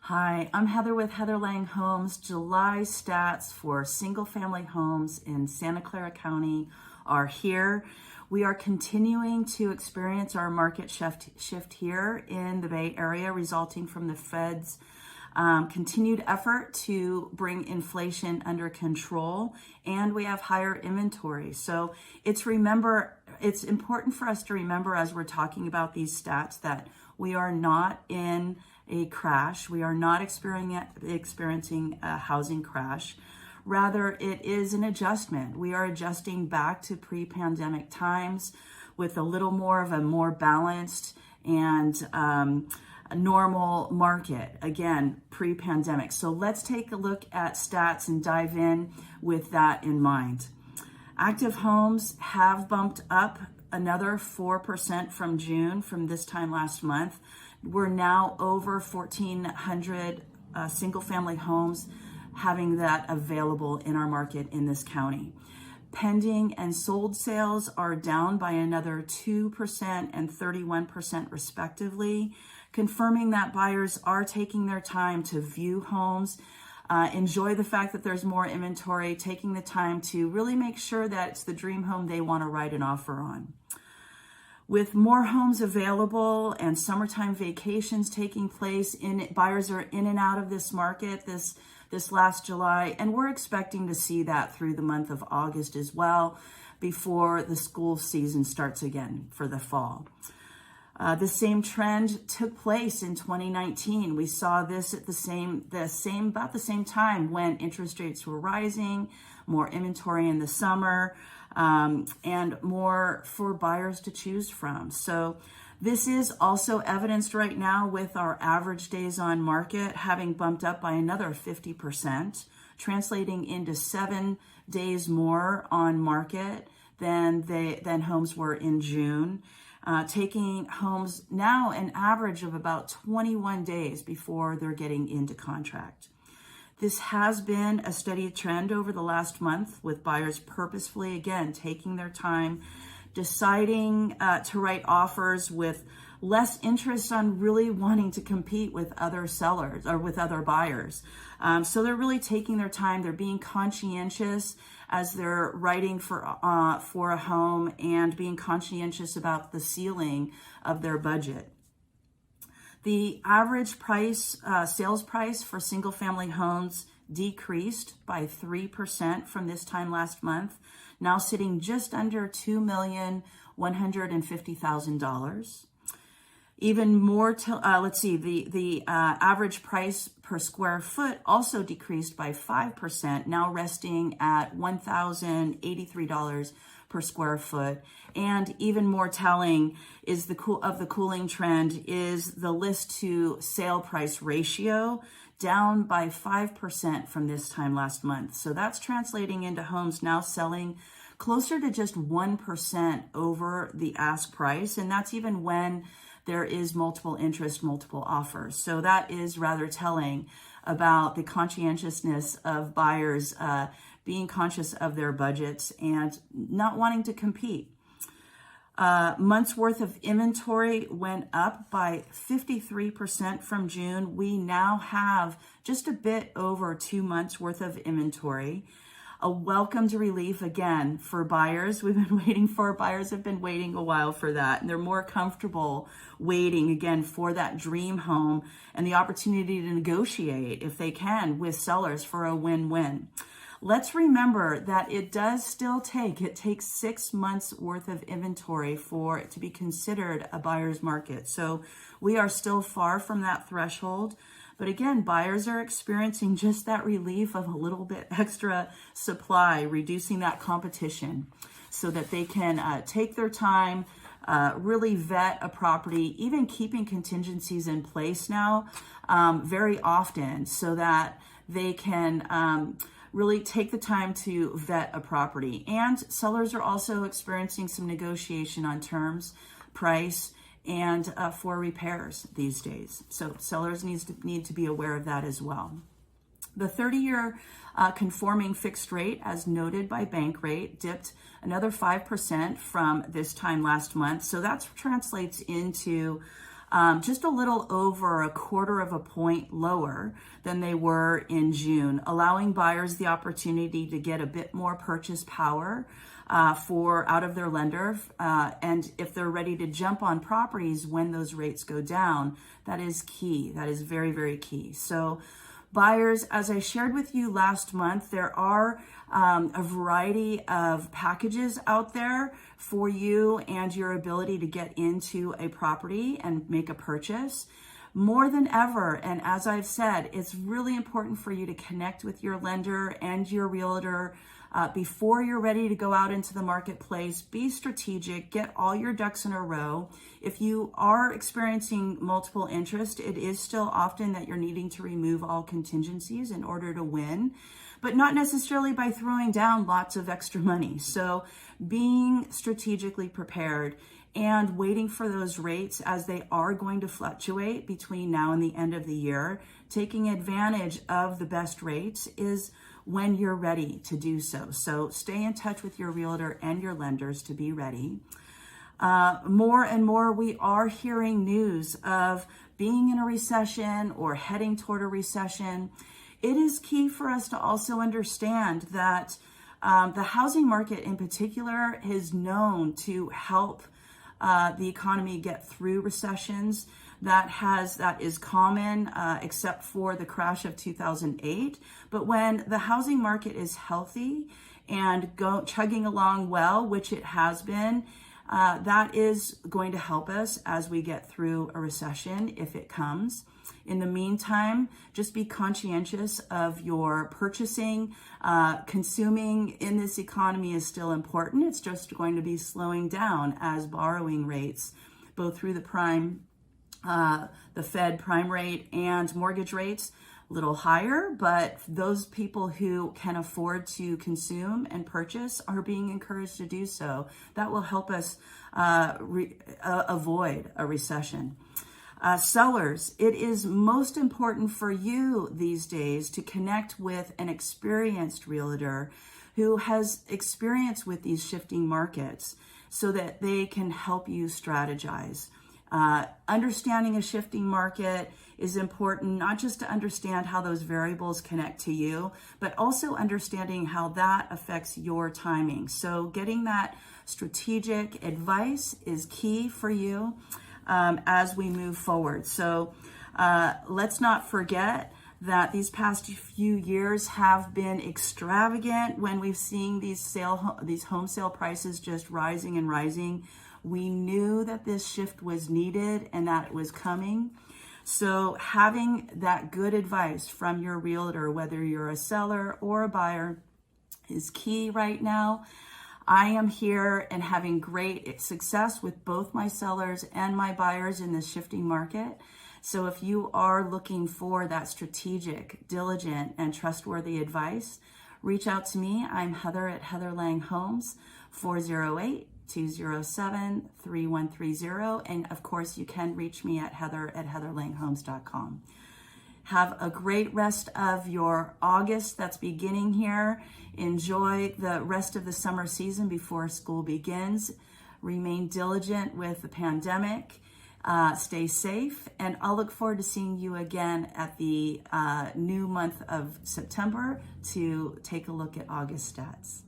Hi, I'm Heather with Heather Lange Homes. July stats for single family homes in Santa Clara County are here. We are continuing to experience our market shift here in the Bay Area, resulting from the Fed's continued effort to bring inflation under control, and we have higher inventory. So it's important for us to remember as we're talking about these stats that we are not in a crash. We are not experiencing a housing crash. Rather, it is an adjustment. We are adjusting back to pre-pandemic times with a little more of a more balanced and a normal market, again, pre-pandemic. So let's take a look at stats and dive in with that in mind. Active homes have bumped up another 4% from June, from this time last month. We're now over 1,400 single family homes having that available in our market in this county. Pending and sold sales are down by another 2% and 31% respectively, confirming that buyers are taking their time to view homes, enjoy the fact that there's more inventory, taking the time to really make sure that it's the dream home they want to write an offer on. With more homes available and summertime vacations taking place, buyers are in and out of this market this last July, and we're expecting to see that through the month of August as well, before the school season starts again for the fall. The same trend took place in 2019. We saw this at about the same time when interest rates were rising, more inventory in the summer, and more for buyers to choose from. So this is also evidenced right now with our average days on market having bumped up by another 50%, translating into 7 days more on market than homes were in June. Taking homes now an average of about 21 days before they're getting into contract. This has been a steady trend over the last month, with buyers purposefully, again, taking their time, deciding to write offers with less interest on really wanting to compete with other sellers or with other buyers. So they're really taking their time. They're being conscientious as they're writing for a home, and being conscientious about the ceiling of their budget. The average price, sales price for single family homes decreased by 3% from this time last month, now sitting just under $2,150,000. Even more, the average price per square foot also decreased by 5%, now resting at $1,083 per square foot. And even more telling is the cooling trend is the list to sale price ratio, down by 5% from this time last month. So that's translating into homes now selling closer to just 1% over the ask price. And that's even when there is multiple interest, multiple offers. So that is rather telling about the conscientiousness of buyers being conscious of their budgets and not wanting to compete. Months worth of inventory went up by 53% from June. We now have just a bit over 2 months worth of inventory. A welcomed relief again for buyers. Buyers have been waiting a while for that, and they're more comfortable waiting again for that dream home and the opportunity to negotiate, if they can, with sellers for a win-win. Let's remember that it takes 6 months worth of inventory for it to be considered a buyer's market. So we are still far from that threshold. But again, buyers are experiencing just that relief of a little bit extra supply, reducing that competition so that they can take their time, really vet a property, even keeping contingencies in place now very often, so that they can really take the time to vet a property. And sellers are also experiencing some negotiation on terms, price, and for repairs these days. So sellers need to be aware of that as well. The 30-year conforming fixed rate, as noted by Bankrate, dipped another 5% from this time last month. So that translates into just a little over 1/4 of a point lower than they were in June, allowing buyers the opportunity to get a bit more purchase power for out of their lender. And if they're ready to jump on properties when those rates go down, that is key. That is very, very key. So buyers, as I shared with you last month, there are a variety of packages out there for you and your ability to get into a property and make a purchase. More than ever, and as I've said, it's really important for you to connect with your lender and your realtor before you're ready to go out into the marketplace. Be strategic, get all your ducks in a row. If you are experiencing multiple interest, it is still often that you're needing to remove all contingencies in order to win, but not necessarily by throwing down lots of extra money. So being strategically prepared and waiting for those rates, as they are going to fluctuate between now and the end of the year, taking advantage of the best rates is when you're ready to do so. So stay in touch with your realtor and your lenders to be ready. More and more, we are hearing news of being in a recession or heading toward a recession. It is key for us to also understand that the housing market in particular is known to help the economy get through recessions. That is common, except for the crash of 2008. But when the housing market is healthy and chugging along well, which it has been, that is going to help us as we get through a recession if it comes. In the meantime, just be conscientious of your purchasing. Consuming in this economy is still important. It's just going to be slowing down as borrowing rates, both through the Fed prime rate and mortgage rates, a little higher, but those people who can afford to consume and purchase are being encouraged to do so. That will help us avoid a recession. Sellers, it is most important for you these days to connect with an experienced realtor who has experience with these shifting markets so that they can help you strategize. Understanding a shifting market is important, not just to understand how those variables connect to you, but also understanding how that affects your timing. So getting that strategic advice is key for you as we move forward. So let's not forget that these past few years have been extravagant when we've seen these home sale prices just rising and rising. We knew that this shift was needed and that it was coming. So having that good advice from your realtor, whether you're a seller or a buyer, is key right now. I am here and having great success with both my sellers and my buyers in this shifting market. So if you are looking for that strategic, diligent, and trustworthy advice, reach out to me. I'm Heather at Heather Lange Homes, 408-207-3130. And of course, you can reach me at heather@heatherlangehomes.com. Have a great rest of your August that's beginning here. Enjoy the rest of the summer season before school begins. Remain diligent with the pandemic. Stay safe. And I'll look forward to seeing you again at the new month of September to take a look at August stats.